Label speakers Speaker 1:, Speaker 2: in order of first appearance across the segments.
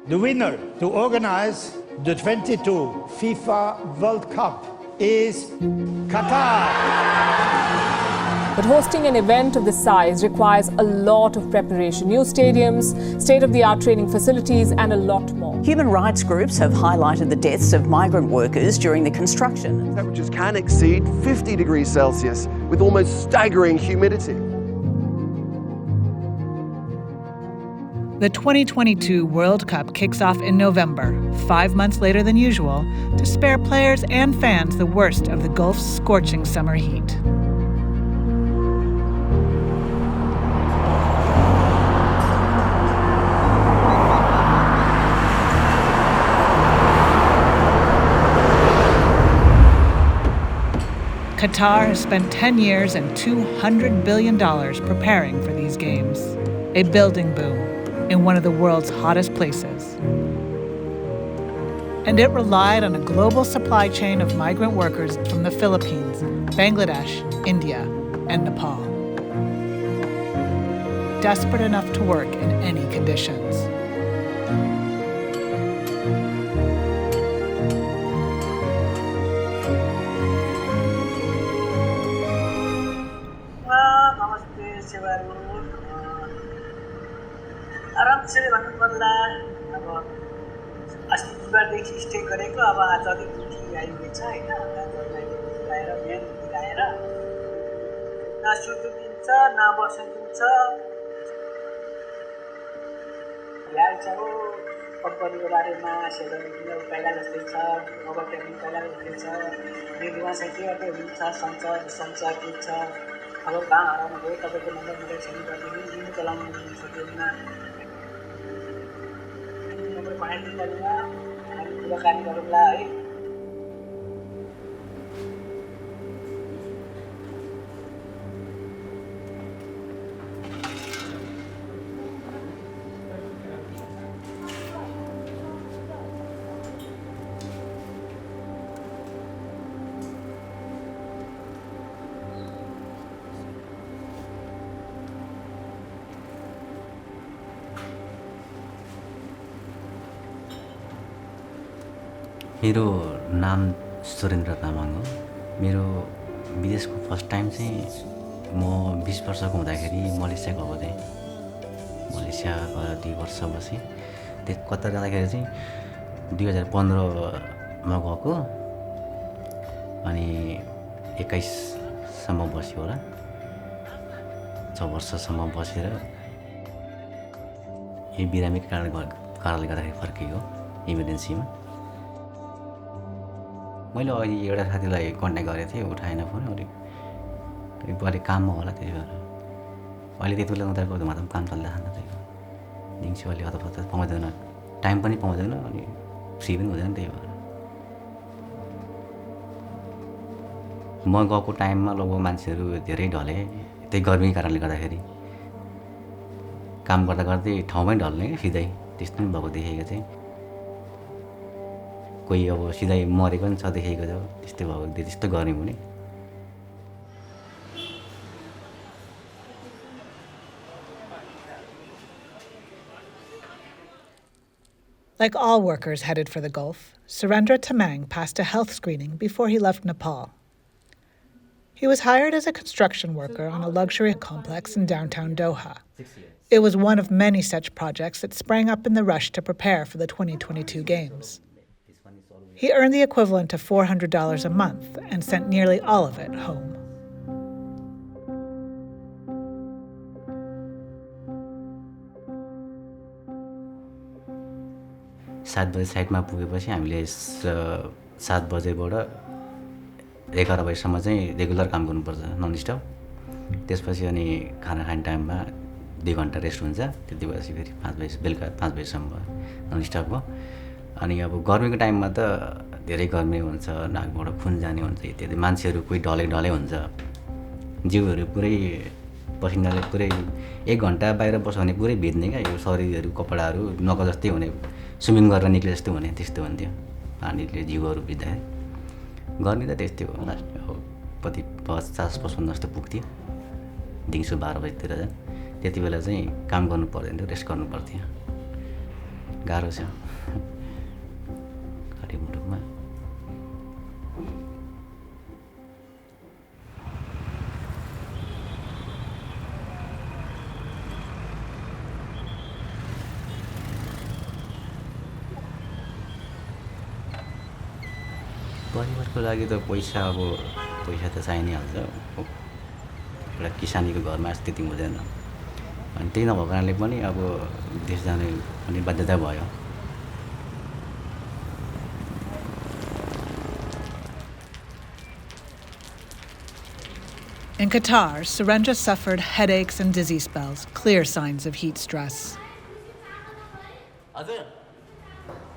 Speaker 1: The winner to organize the 22 FIFA World Cup is Qatar.
Speaker 2: But hosting an event of this size requires a lot of preparation. New stadiums, state-of-the-art training facilities, and a lot more.
Speaker 3: Human rights groups have highlighted the deaths of migrant workers during the construction.
Speaker 4: Temperatures can exceed 50 degrees Celsius with almost staggering humidity.
Speaker 5: The 2022 World Cup kicks off in November, 5 months later than usual, to spare players and fans the worst of the Gulf's scorching summer heat. Qatar has spent 10 years and $200 billion preparing for these games. A building boom in one of the world's hottest places. And it relied on a global supply chain of migrant workers from the Philippines, Bangladesh, India, and Nepal. Desperate enough to work in any conditions.
Speaker 6: आरामसे भन्नु पर्ला अब अस्ति बिहिबारदेखि stay गरेको अब आज अलिक दुखी आइपुगेछ हैन आएर बिहान आएर न सुत्नु दिन्छ न बस्नु दिन्छ यार छ कम्पनीको बारेमा सेलरी पहिला जस्तै छ ओभरटाइम पहिला जस्तै छ रेडियोमा चाहिँ के गर्दै हुन्छ सञ्चार के छ अब कहाँ हराउनु भयो तपाईँको नम्बर मैले सेन्ड गरिदिनु लिनु चलाउनु सक्दैन कुराकानी गरौँला है
Speaker 7: मेरो नाम सुरेन्द्र तामाङ हो। मेरो विदेशको फर्स्ट टाइम चाहिँ म 20 वर्षको हुँदाखेरि मलेसिया गएको थिएँ। मलेसिया गएर 2 वर्ष बसेँ। त्यो कतार जाँदाखेरि चाहिँ 2015 मा गएको अनि 21 सम्म बस्यो होला। 6 वर्षसम्म बसेर यो बिरामीको कारणले गर्दाखेरि फर्कियो इमर्जेन्सीमा। मैले अघि एउटा साथीलाई कन्ट्याक्ट गरेको थिएँ, उठाएन फोन। अलिक काममा होला त्यही भएर। अहिले त्यति बेला उनीहरूको मात्र काम चलिरहेको छ। त्यही दिउँसो अलि हतपत पाउँदैन, टाइम पनि पाउँदैन अनि फ्री पनि हुँदैन। त्यही भएर म गएको टाइममा लगभग मान्छेहरू धेरै ढले। त्यही गर्मीको कारणले गर्दाखेरि काम गर्दा गर्दै ठाउँमै ढल्ने सिधै त्यस्तो पनि भएको देखेको थिएँ। कोही अब सिधै मरेको पनि छ देखेको छ। त्यस्तै भएको त्यस्तो गर्मी हुने।
Speaker 5: Like all workers headed for the Gulf, Surendra Tamang passed a health screening before he left Nepal. He was hired as a construction worker on a luxury complex in downtown Doha. It was one of many such projects that sprang up in the rush to prepare for the 2022 Games. He earned the equivalent of $400 a month and sent nearly all of it home.
Speaker 7: सात बजे साइटमा पुगेपछि हामीले 7 बजेबाट 11 बजेसम्म चाहिँ regular काम गर्नुपर्छ none स्टप। त्यसपछि अनि खाना खाने टाइममा 2 घन्टा रेस्ट हुन्छ। त्यति भएपछि फेरि 5 बजे बेलुका 5 बजेसम्म नन स्टप हो। अनि अब गर्मीको टाइममा त धेरै गर्मी हुन्छ, नाकबाट खुन जाने हुन्छ इत्यादि। मान्छेहरू कोही ढले हुन्छ, जिउहरू पुरै पसिनाले पुरै 1 घन्टा बाहिर बस्यो भने पुरै भिज्ने क्या। यो शरीरहरू कपडाहरू नक जस्तै हुने, स्विमिङ गरेर निक्ले जस्तो हुने, त्यस्तो हुन्थ्यो पानीले जिउहरू भिज्दाखेरि। गर्मी त त्यस्तै हो। लास्ट अब 50-55 जस्तो पुग्थ्यो दिउँसो 12 बजीतिर। त्यति बेला चाहिँ काम गर्नु पर्दैन थियो, रेस्ट गर्नु पर्थ्यो। गाह्रो छ घडी मुटुमा परिवारको लागि त पैसा त चाहिए नै हाल्छ एउटा किसानीको घरमा स्थिति हुँदैन अनि त्यही नभएको कारणले पनि अब देश जाने पनि बाध्यता भयो
Speaker 5: In Qatar, Surendra suffered headaches and dizzy spells, clear signs of heat stress.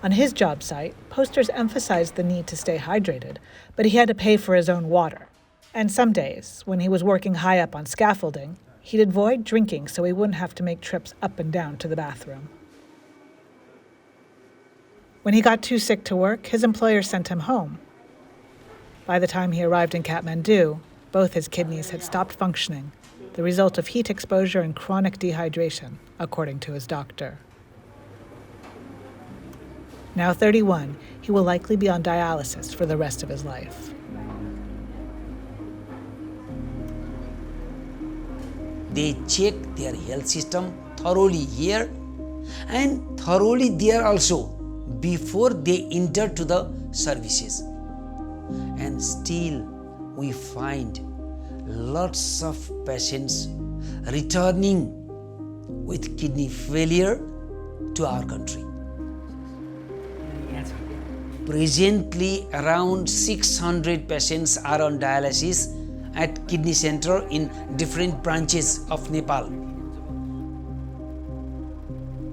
Speaker 5: On his job site, posters emphasized the need to stay hydrated, but he had to pay for his own water. And some days, when he was working high up on scaffolding, he'd avoid drinking so he wouldn't have to make trips up and down to the bathroom. When he got too sick to work, his employer sent him home. By the time he arrived in Kathmandu, both his kidneys had stopped functioning, the result of heat exposure and chronic dehydration, according to his doctor. Now 31, he will likely be on dialysis for the rest of his life.
Speaker 8: They check their health system thoroughly here and thoroughly there also before they enter to the services. And still we find lots of patients returning with kidney failure to our country. Presently, around 600 patients are on dialysis at kidney center in different branches of Nepal.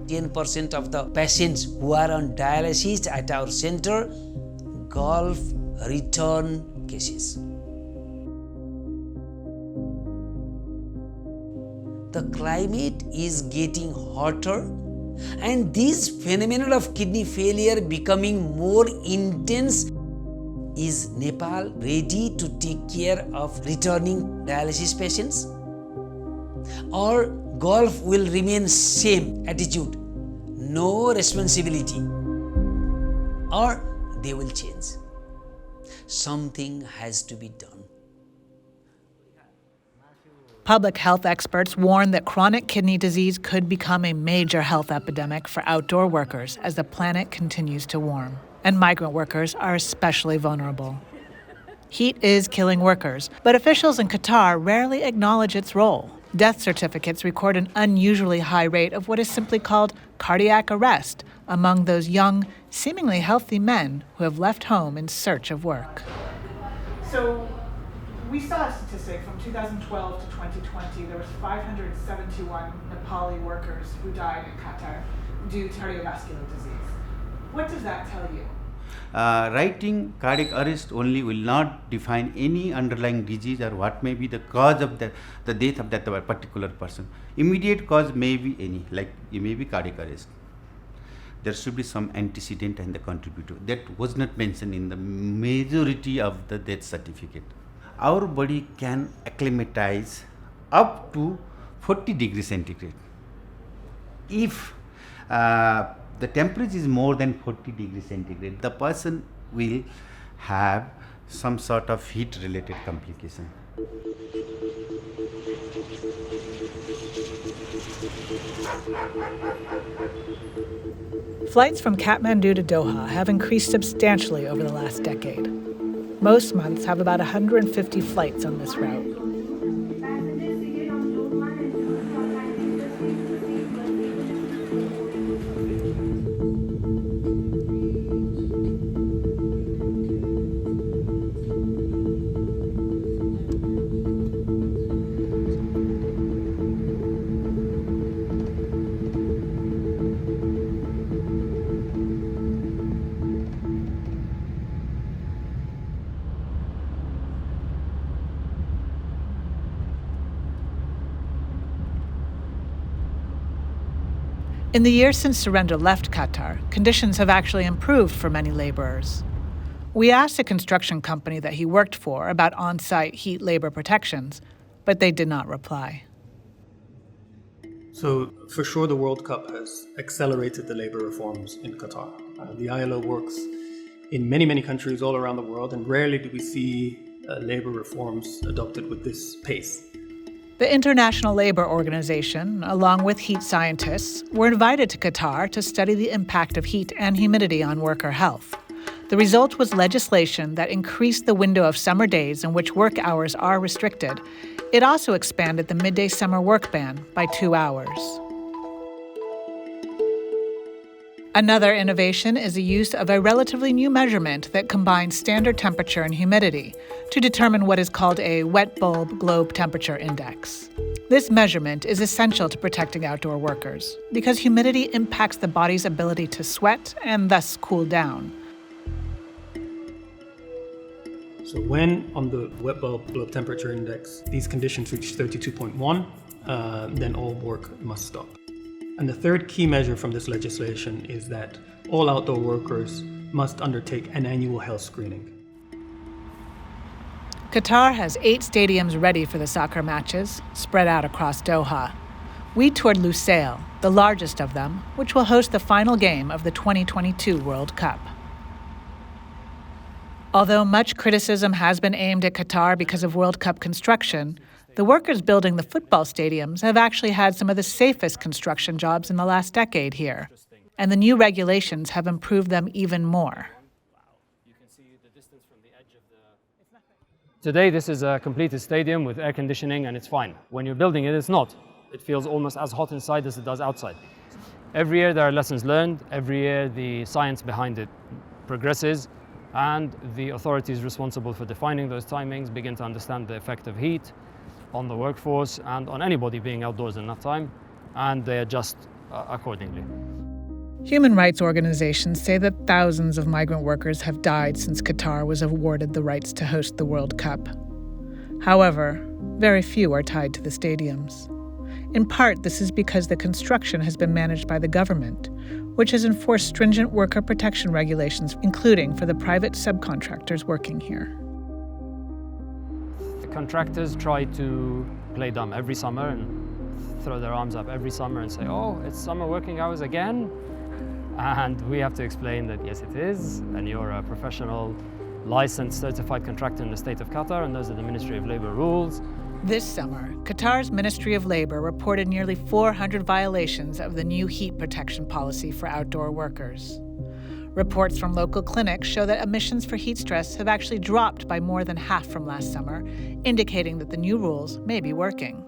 Speaker 8: 10% of the patients who are on dialysis at our center, Gulf return cases. The climate is getting hotter and this phenomenon of kidney failure becoming more intense. Is Nepal ready to take care of returning dialysis patients? Or Gulf will remain same attitude, no responsibility? Or they will change? Something has to be done.
Speaker 5: Public health experts warn that chronic kidney disease could become a major health epidemic for outdoor workers as the planet continues to warm. And migrant workers are especially vulnerable. Heat is killing workers, but officials in Qatar rarely acknowledge its role. Death certificates record an unusually high rate of what is simply called cardiac arrest among those young, seemingly healthy men who have left home in search of work. So, we saw a statistic from 2012 to 2020. There was 571 Nepali workers who died in Qatar due to cardiovascular disease. What does that tell you?
Speaker 9: Writing cardiac arrest only will not define any underlying disease or what may be the cause of the death of that particular person. Immediate cause may be any, like it may be cardiac arrest. There should be some antecedent and the contributor. That was not mentioned in the majority of the death certificate. Our body can acclimatize up to 40 degrees centigrade. If the temperature is more than 40 degrees centigrade, the person will have some sort of heat-related complication.
Speaker 5: Flights from Kathmandu to Doha have increased substantially over the last decade. Most months have about 150 flights on this route. In the years since Surendra left Qatar, conditions have actually improved for many laborers. We asked a construction company that he worked for about on-site heat labor protections, but they did not reply.
Speaker 10: So for sure the World Cup has accelerated the labor reforms in Qatar. The ILO works in many, many countries all around the world, and rarely do we see labor reforms adopted with this pace.
Speaker 5: The International Labour Organization, along with heat scientists, were invited to Qatar to study the impact of heat and humidity on worker health. The result was legislation that increased the window of summer days in which work hours are restricted. It also expanded the midday summer work ban by 2 hours. Another innovation is the use of a relatively new measurement that combines standard temperature and humidity to determine what is called a wet bulb globe temperature index. This measurement is essential to protecting outdoor workers because humidity impacts the body's ability to sweat and thus cool down.
Speaker 10: So when on the wet bulb globe temperature index, these conditions reach 32.1, then all work must stop. And the third key measure from this legislation is that all outdoor workers must undertake an annual health screening.
Speaker 5: Qatar has 8 stadiums ready for the soccer matches, spread out across Doha. We toured Lusail, the largest of them, which will host the final game of the 2022 World Cup. Although much criticism has been aimed at Qatar because of World Cup construction, the workers building the football stadiums have actually had some of the safest construction jobs in the last decade here, and the new regulations have improved them even more.
Speaker 11: Today, this is a completed stadium with air conditioning, and it's fine. When you're building it, it's not. It feels almost as hot inside as it does outside. Every year, there are lessons learned. Every year, the science behind it progresses, and the authorities responsible for defining those timings begin to understand the effect of heat on the workforce and on anybody being outdoors in that time, and they adjust accordingly.
Speaker 5: Human rights organizations say that thousands of migrant workers have died since Qatar was awarded the rights to host the World Cup. However, very few are tied to the stadiums. In part, this is because the construction has been managed by the government, which has enforced stringent worker protection regulations, including for the private subcontractors working here.
Speaker 11: The contractors try to play dumb every summer and throw their arms up every summer and say, oh, it's summer working hours again. And we have to explain that, yes, it is, and you're a professional, licensed, certified contractor in the state of Qatar, and those are the Ministry of Labor rules.
Speaker 5: This summer, Qatar's Ministry of Labor reported nearly 400 violations of the new heat protection policy for outdoor workers. Reports from local clinics show that emissions for heat stress have actually dropped by more than half from last summer, indicating that the new rules may be working.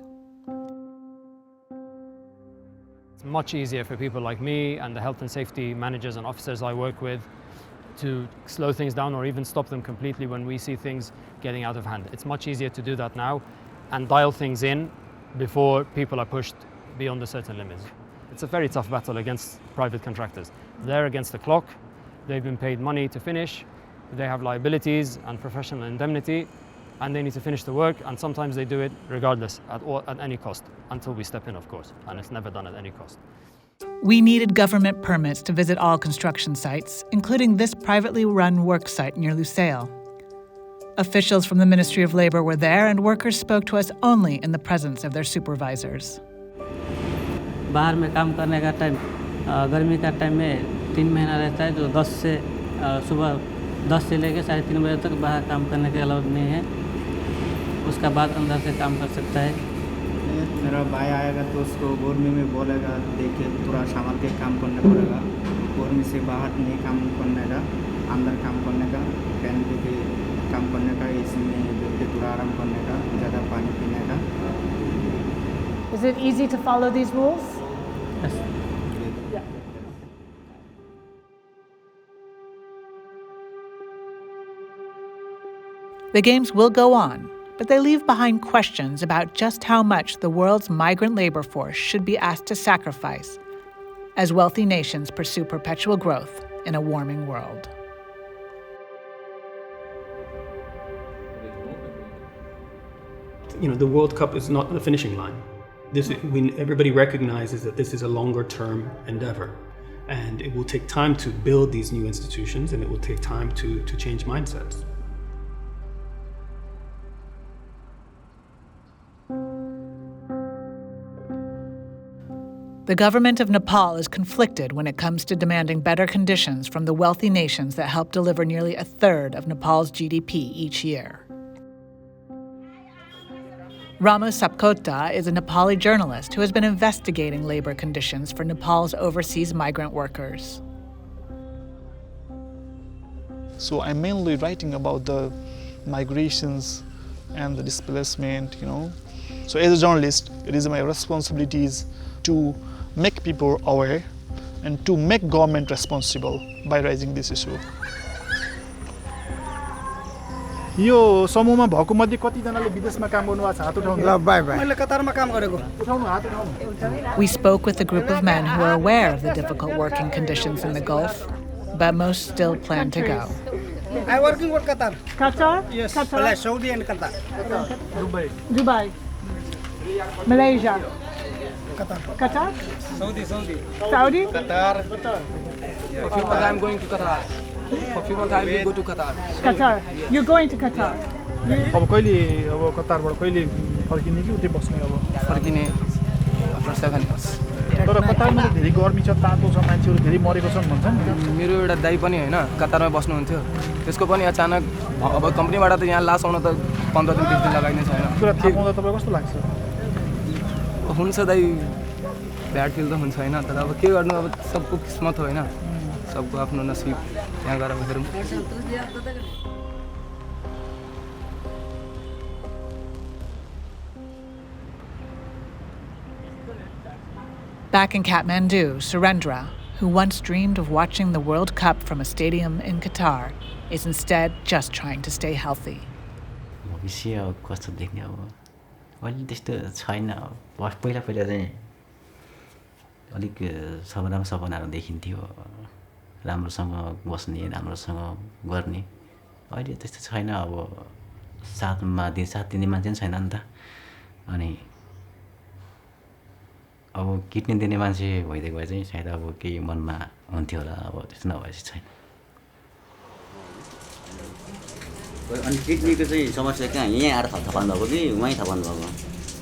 Speaker 11: It's much easier for people like me and the health and safety managers and officers I work with to slow things down or even stop them completely when we see things getting out of hand. It's much easier to do that now and dial things in before people are pushed beyond a certain limit. It's a very tough battle against private contractors. They're against the clock, they've been paid money to finish, they have liabilities and professional indemnity, and they need to finish the work, and sometimes they do it regardless, at any cost, until we step in, of course, and it's never done at any cost.
Speaker 5: We needed government permits to visit all construction sites, including this privately run work site near Lusail. Officials from the Ministry of Labor were there, and workers spoke to us only in the presence of their supervisors.
Speaker 6: बाहर में काम करने का time गर्मी का time में 3 महीना रहता है, जो 10 से सुबह 10 से लेकर 3:30 बजे तक बाहर काम करने के अलाउड नहीं है. उसका बाद अंदर से काम कर सकता है.
Speaker 12: मेरा भाई आएगा तो उसको गर्मी में बोलेगा, देखिए थोड़ा संभाल के काम करना पड़ेगा. गर्मी से बाहर नहीं काम करने का, अंदर काम करने का, फैन पे काम करने का, इसमें बैठ के थोड़ा आराम करने का, ज़्यादा पानी पीने का.
Speaker 2: Is it easy to follow these rules?
Speaker 6: Yes.
Speaker 2: Yeah.
Speaker 5: The games will go on, but they leave behind questions about just how much the world's migrant labor force should be asked to sacrifice as wealthy nations pursue perpetual growth in a warming world.
Speaker 10: The World Cup is not the finishing line. Everybody recognizes that this is a longer-term endeavor, and it will take time to build these new institutions, and it will take time to change mindsets.
Speaker 5: The government of Nepal is conflicted when it comes to demanding better conditions from the wealthy nations that help deliver nearly a third of Nepal's GDP each year. Ramu Sapkota is a Nepali journalist who has been investigating labor conditions for Nepal's overseas migrant workers.
Speaker 13: So I'm mainly writing about the migrations and the displacement, So as a journalist, it is my responsibilities to make people aware and to make government responsible by raising this issue.
Speaker 14: यो समूहमा भएको मध्ये कतिजनाले विदेशमा काम गर्नुभएको छ हात उठाउनु ल बाइ बाइ मैले कतारमा काम गरेको उठाउनु हात उठाउनु
Speaker 5: We spoke with a group of men who are aware of the difficult working conditions in the Gulf, but most still plan to go.
Speaker 6: I working for Qatar.
Speaker 5: Qatar?
Speaker 6: Yes.
Speaker 5: Qatar?
Speaker 6: Saudi and Qatar.
Speaker 5: Dubai. Malaysia. Qatar?
Speaker 6: Saudi.
Speaker 5: Saudi?
Speaker 6: Qatar. For few months I'm going to Qatar. For few months I will go to Qatar.
Speaker 5: Qatar. You're going to Qatar.
Speaker 14: अब कहिले अब कतारबाट कहिले फर्किने कि उतै बस्ने अब
Speaker 6: फर्किने आफ्टर 7 months.
Speaker 14: तर कतारमा त धेरै गर्मी छ तातो छ मान्छेहरु धेरै मरेको छन् भन्छन्
Speaker 6: मेरो एउटा दाइ पनि हैन कतारमा बस्नुहुन्थ्यो त्यसको पनि अचानक अब कम्पनीबाट त यहाँ लास आउन त 15 दिन 20 दिन लगाइने छैन
Speaker 14: कुरा थाहा पाउँदा तपाईलाई कस्तो लाग्छ
Speaker 6: हुन्छ दाइ ब्याड फिल त हुन्छ हैन तर अब के गर्नु अब सबको किस्मत हो हैन सबको आफ्नो नसिब त्यहाँ गएर हेरौँ
Speaker 5: Back in Kathmandu, Surendra, who once dreamed of watching the World Cup from a stadium in Qatar, is instead just trying to stay healthy.
Speaker 7: भविष्य कस्तो देख्ने अब अहिले त्यस्तो छैन पहिला चाहिँ अलिक राम्रो सपनाहरू देखिन्थ्यो राम्रोसँग बस्ने राम्रोसँग गर्ने अहिले त्यस्तो छैन अब साथ दिने मान्छे पनि छैन नि त अनि अब किडनी दिने मान्छे भइदिएको भए चाहिँ सायद अब केही मनमा हुन्थ्यो होला अब त्यस्तो नभएपछि छैन अनि किडनीको चाहिँ समस्या कहाँ यहाँ आएर थपाउनु भएको कि वहीँ थपाउनु भएको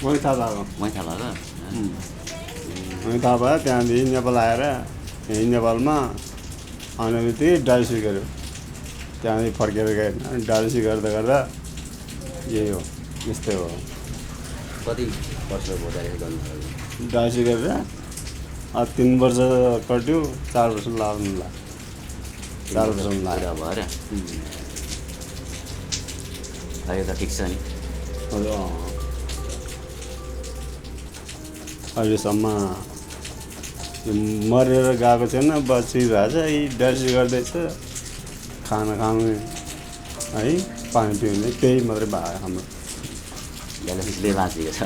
Speaker 15: वहीँ थाहा भएको
Speaker 7: वहीँ थाहा भएको
Speaker 15: वहीँ थाहा भयो त्यहाँदेखि नेपाल आएर यहीँ नेपालमा आउने बित्तिकै डायलिसिस गऱ्यो त्यहाँदेखि फर्केर गएन डायलिसिस गर्दा गर्दा यही हो यस्तै हो
Speaker 7: कति वर्ष भयो डायलिसिस गर्नु
Speaker 15: डायलिसिस गरेर 3 वर्ष कट्यो 4 वर्ष लाग्नु ला 4 वर्ष लाग्यो
Speaker 7: भएर अहिले त ठिक छ नि
Speaker 15: अहिलेसम्म मरेर गएको छैन बच्ची भएछ यी डायलिसिस गर्दैछ खाना खानु है पानी पिउने त्यही मात्रै भयो हाम्रो
Speaker 7: डायलिसिसले बाँचेको छ